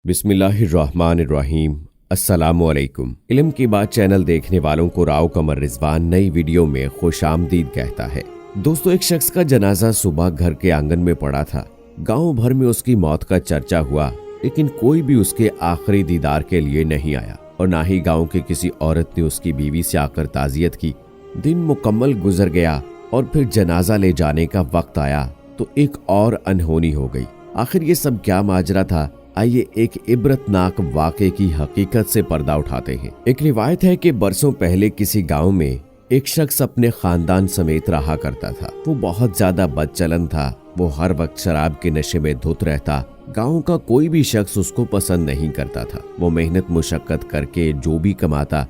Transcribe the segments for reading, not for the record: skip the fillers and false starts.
बिस्मिल्लाहिर्रहमानिर्रहीम। अस्सलामु अलैकुम। इल्म की बात चैनल देखने वालों को राव कमर रिजवान नई वीडियो में खुशामदीद कहता है। दोस्तों, एक शख्स का जनाजा सुबह घर के आंगन में पड़ा था। गांव भर में उसकी मौत का चर्चा हुआ, लेकिन कोई भी उसके आखिरी दीदार के लिए नहीं आया और ना ही गांव की किसी औरत ने उसकी बीवी से आकर ताज़ियत की। दिन मुकम्मल गुजर गया और फिर जनाजा ले जाने का वक्त आया तो एक और अनहोनी हो गई। आखिर ये सब क्या माजरा था? आइए एक इबरतनाक वाक़े की हकीकत से पर्दा उठाते हैं। एक रिवायत है कि बरसों पहले किसी गांव में एक शख्स अपने खानदान समेत रहा करता था। वो बहुत ज्यादा बदचलन था। वो हर वक्त शराब के नशे में धुत रहता। गांव का कोई भी शख्स उसको पसंद नहीं करता था। वो मेहनत मुशक्कत करके जो भी कमाता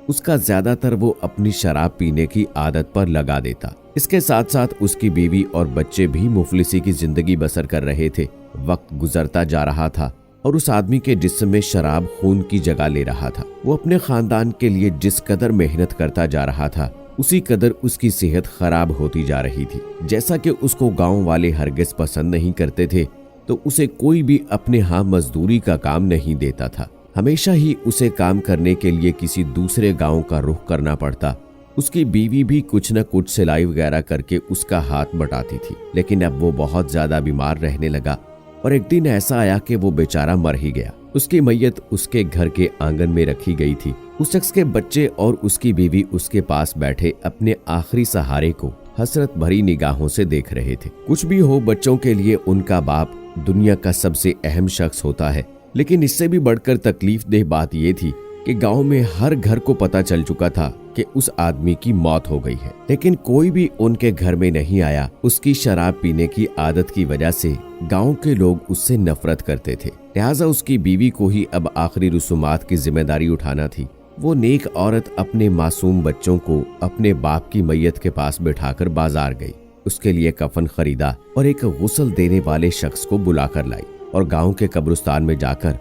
उसका ज्यादातर वो अपनी शराब पीने की आदत पर लगा देता। इसके साथ साथ उसकी बीवी और बच्चे भी मुफलिसी की जिंदगी बसर कर रहे थे। वक्त गुजरता जा रहा था और उस आदमी के जिस्म में शराब खून की जगह ले रहा था। वो अपने खानदान के लिए जिस कदर मेहनत करता जा रहा था, उसी कदर उसकी सेहत खराब होती जा रही थी। जैसा कि उसको गांव वाले हरगिज पसंद नहीं करते थे, तो उसे कोई भी अपने यहाँ मजदूरी का काम नहीं देता था। हमेशा ही उसे काम करने के लिए किसी दूसरे गांव का रुख करना पड़ता। उसकी बीवी भी कुछ न कुछ सिलाई वगैरह करके उसका हाथ बटाती थी, लेकिन अब वो बहुत ज्यादा बीमार रहने लगा और एक दिन ऐसा आया कि वो बेचारा मर ही गया। उसकी मैयत उसके घर के आंगन में रखी गई थी। उस शख्स के बच्चे और उसकी बीवी उसके पास बैठे अपने आखिरी सहारे को हसरत भरी निगाहों से देख रहे थे। कुछ भी हो, बच्चों के लिए उनका बाप दुनिया का सबसे अहम शख्स होता है, लेकिन इससे भी बढ़कर तकलीफ देह बात यह थी कि गांव में हर घर को पता चल चुका था कि उस आदमी की मौत हो गई है, लेकिन कोई भी उनके घर में नहीं आया। उसकी शराब पीने की आदत की वजह से गांव के लोग उससे नफरत करते थे। लिहाजा उसकी बीवी को ही अब आखिरी रसूमात की जिम्मेदारी उठाना थी। वो नेक औरत अपने मासूम बच्चों को अपने बाप की मैयत के पास बिठाकर बाजार गई। उसके लिए कफन खरीदा और एक गुस्ल देने वाले शख्स को बुलाकर लाई और गाँव के कब्रिस्तान में जाकर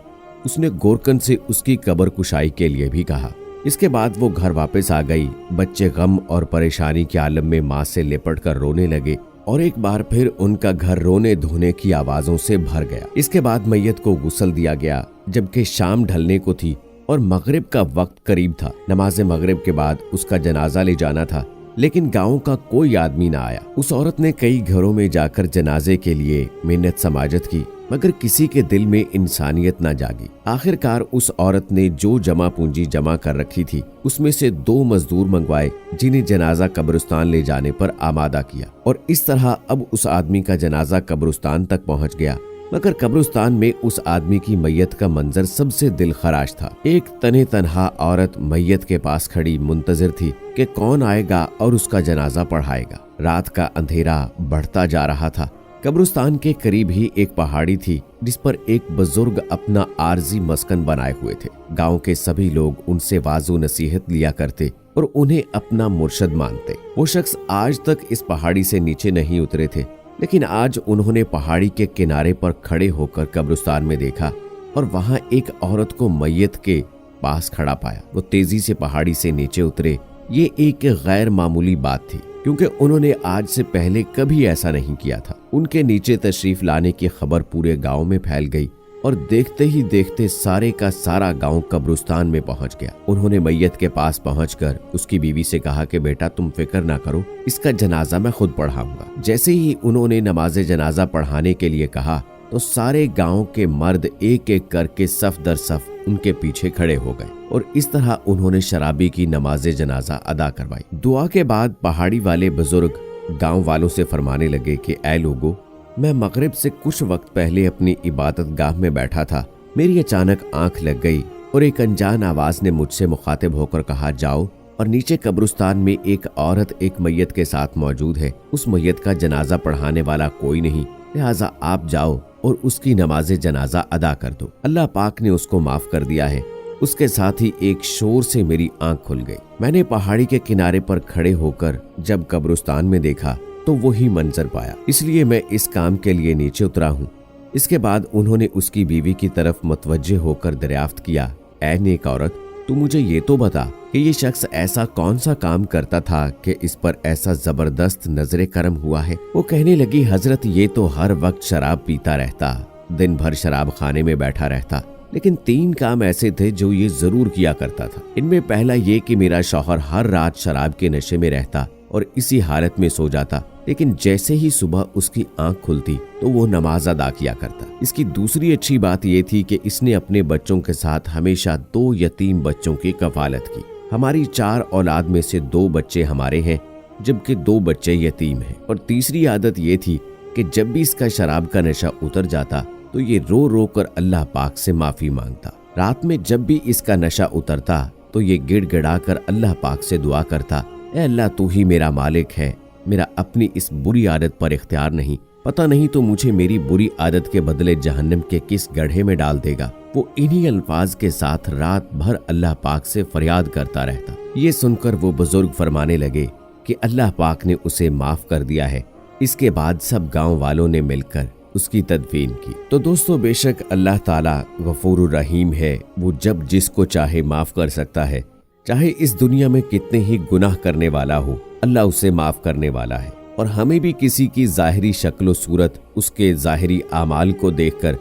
उसने गोरकन से उसकी कब्र कुशाई के लिए भी कहा। इसके बाद वो घर वापस आ गई। बच्चे गम और परेशानी के आलम में माँ से लिपट कर रोने लगे और एक बार फिर उनका घर रोने धोने की आवाजों से भर गया। इसके बाद मैयत को गुस्ल दिया गया, जबकि शाम ढलने को थी और मगरिब का वक्त करीब था। नमाज मगरिब के बाद उसका जनाजा ले जाना था, लेकिन गांव का कोई आदमी ना आया। उस औरत ने कई घरों में जाकर जनाजे के लिए मिन्नत समाजत की, मगर किसी के दिल में इंसानियत ना जागी। आखिरकार उस औरत ने जो जमा पूंजी जमा कर रखी थी, उसमें से 2 मजदूर मंगवाए, जिन्हें जनाजा कब्रिस्तान ले जाने पर आमादा किया। और इस तरह अब उस आदमी का जनाजा कब्रिस्तान तक पहुंच गया, मगर कब्रिस्तान में उस आदमी की मैयत का मंजर सबसे दिलखराश था। एक तने तनहा औरत मैयत के पास खड़ी मुंतजिर थी कि कौन आएगा और उसका जनाजा पढ़ाएगा। रात का अंधेरा बढ़ता जा रहा था। कब्रिस्तान के करीब ही एक पहाड़ी थी, जिस पर एक बुजुर्ग अपना आरजी मस्कन बनाए हुए थे। गांव के सभी लोग उनसे वाजो नसीहत लिया करते और उन्हें अपना मुर्शद मानते। वो शख्स आज तक इस पहाड़ी से नीचे नहीं उतरे थे, लेकिन आज उन्होंने पहाड़ी के किनारे पर खड़े होकर कब्रिस्तान में देखा और वहां एक औरत को मैयत के पास खड़ा पाया। वो तेजी से पहाड़ी से नीचे उतरे। ये एक गैर मामूली बात थी, क्योंकि उन्होंने आज से पहले कभी ऐसा नहीं किया था। उनके नीचे तशरीफ लाने की खबर पूरे गांव में फैल गई और देखते ही देखते सारे का सारा गांव कब्रिस्तान में पहुंच गया। उन्होंने मैयत के पास पहुंचकर उसकी बीवी से कहा कि बेटा, तुम फिक्र ना करो, इसका जनाजा मैं खुद पढ़ाऊंगा। जैसे ही उन्होंने नमाज जनाजा पढ़ाने के लिए कहा तो सारे गांव के मर्द एक एक करके सफ दर सफ उनके पीछे खड़े हो गए और इस तरह उन्होंने शराबी की नमाज जनाजा अदा करवाई। दुआ के बाद पहाड़ी वाले बुजुर्ग गांव वालों से फरमाने लगे कि ऐ लोगो, मैं मगरिब से कुछ वक्त पहले अपनी इबादत गाह में बैठा था। मेरी अचानक आंख लग गई और एक अनजान आवाज ने मुझसे मुखातिब होकर कहा, जाओ और नीचे कब्रिस्तान में एक औरत एक मैयत के साथ मौजूद है। उस मैयत का जनाजा पढ़ाने वाला कोई नहीं, लिहाजा आप जाओ और उसकी नमाज जनाजा अदा कर दो। अल्लाह पाक ने उसको माफ कर दिया है। उसके साथ ही एक शोर से मेरी आंख खुल गई। मैंने पहाड़ी के किनारे पर खड़े होकर जब कब्रिस्तान में देखा तो वही मंजर पाया, इसलिए मैं इस काम के लिए नीचे उतरा हूँ। इसके बाद उन्होंने उसकी बीवी की तरफ मुतवज्जे होकर दरियाफ्त किया, ऐ नेक औरत, तू मुझे ये तो बता कि ये शख्स ऐसा कौन सा काम करता था कि इस पर ऐसा जबरदस्त नजरे करम हुआ है। वो कहने लगी, हजरत, ये तो हर वक्त शराब पीता रहता, दिन भर शराब खाने में बैठा रहता, लेकिन 3 काम ऐसे थे जो ये जरूर किया करता था। इनमें पहला ये कि मेरा शौहर हर रात शराब के नशे में रहता और इसी हालत में सो जाता, लेकिन जैसे ही सुबह उसकी आंख खुलती तो वो नमाज अदा किया करता। इसकी दूसरी अच्छी बात ये थी कि इसने अपने बच्चों के साथ हमेशा 2 यतीम बच्चों की कफालत की। हमारी 4 औलाद में से 2 बच्चे हमारे हैं, जबकि 2 बच्चे यतीम हैं। और तीसरी आदत ये थी कि जब भी इसका शराब का नशा उतर जाता तो ये रो रो कर अल्लाह पाक से माफी मांगता। रात में जब भी इसका नशा उतरता तो ये गिड़गिड़ा कर अल्लाह पाक से दुआ करता, ए अल्लाह तू ही मेरा मालिक है, मेरा अपनी इस बुरी आदत पर इख्तियार नहीं, पता नहीं तो मुझे मेरी बुरी आदत के बदले जहन्नम के किस गड्ढे में डाल देगा। वो इन्हीं अल्फाज के साथ रात भर अल्लाह पाक से फरियाद करता रहता। ये सुनकर वो बुजुर्ग फरमाने लगे कि अल्लाह पाक ने उसे माफ कर दिया है। इसके बाद सब गांव वालों ने मिलकर उसकी तदफीन की। तो दोस्तों, बेशक अल्लाह ताला गफूरुर रहीम है, वो जब जिसको चाहे माफ कर सकता है। चाहे इस दुनिया में कितने ही गुनाह करने वाला हो, अल्लाह उसे माफ करने वाला है। और हमें भी किसी की जाहिरी शक्ल व सूरत, उसके जाहिरी आमाल को देखकर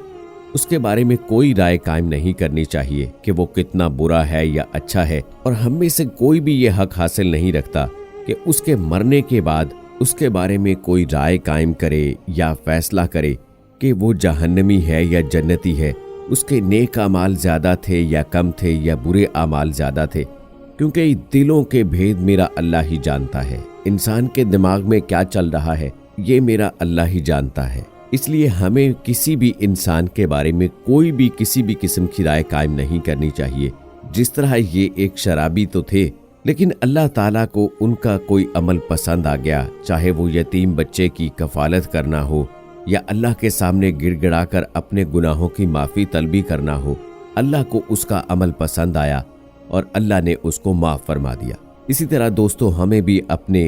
उसके बारे में कोई राय कायम नहीं करनी चाहिए कि वो कितना बुरा है या अच्छा है। और हम में से कोई भी ये हक हासिल नहीं रखता कि उसके मरने के बाद उसके बारे में कोई राय कायम करे या फैसला करे कि वो जहन्नमी है या जन्नती है, उसके नेक अमाल ज्यादा थे या कम थे या बुरे अमाल ज्यादा थे, क्योंकि दिलों के भेद मेरा अल्लाह ही जानता है। इंसान के दिमाग में क्या चल रहा है ये मेरा अल्लाह ही जानता है। इसलिए हमें किसी भी इंसान के बारे में कोई भी किसी भी किस्म की राय कायम नहीं करनी चाहिए। जिस तरह ये एक शराबी तो थे, लेकिन अल्लाह ताला को उनका कोई अमल पसंद आ गया, चाहे वो यतीम बच्चे की कफालत करना हो या अल्लाह के सामने गिड़गिड़ा कर अपने गुनाहों की माफ़ी तलबी करना हो। अल्लाह को उसका अमल पसंद आया और अल्लाह ने उसको माफ़ फरमा दिया। इसी तरह दोस्तों, हमें भी अपने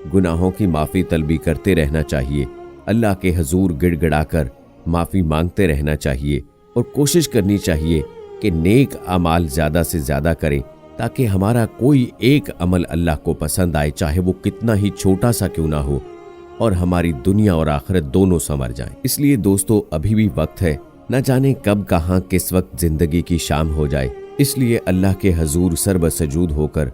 गुनाहों की माफ़ी तलबी करते रहना चाहिए, अल्लाह के हजूर गिड़गिड़ा कर माफ़ी मांगते रहना चाहिए और कोशिश करनी चाहिए कि नेक अमाल ज़्यादा से ज़्यादा करें, ताकि हमारा कोई एक अमल अल्लाह को पसंद आए, चाहे वो कितना ही छोटा सा क्यों ना हो, और हमारी दुनिया और आखिरत दोनों संवर जाएं। इसलिए दोस्तों, अभी भी वक्त है, न जाने कब कहाँ किस वक्त जिंदगी की शाम हो जाए। इसलिए अल्लाह के हजूर सर्वसजूद होकर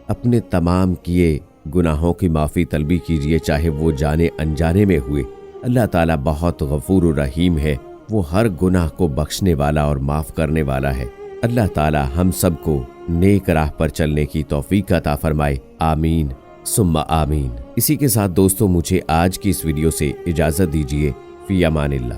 अपने तमाम किए गुनाहों की माफ़ी तलबी कीजिए, चाहे वो जाने अनजाने में हुए। अल्लाह ताला बहुत गफूर रहीम है, वो हर गुनाह को बख्शने वाला और माफ़ करने वाला है। अल्लाह ताला हम सबको नेक राह पर चलने की तौफीक अता फरमाए। आमीन सुम्मा आमीन। इसी के साथ दोस्तों, मुझे आज की इस वीडियो से इजाज़त दीजिए। फी अमानिल्लाह।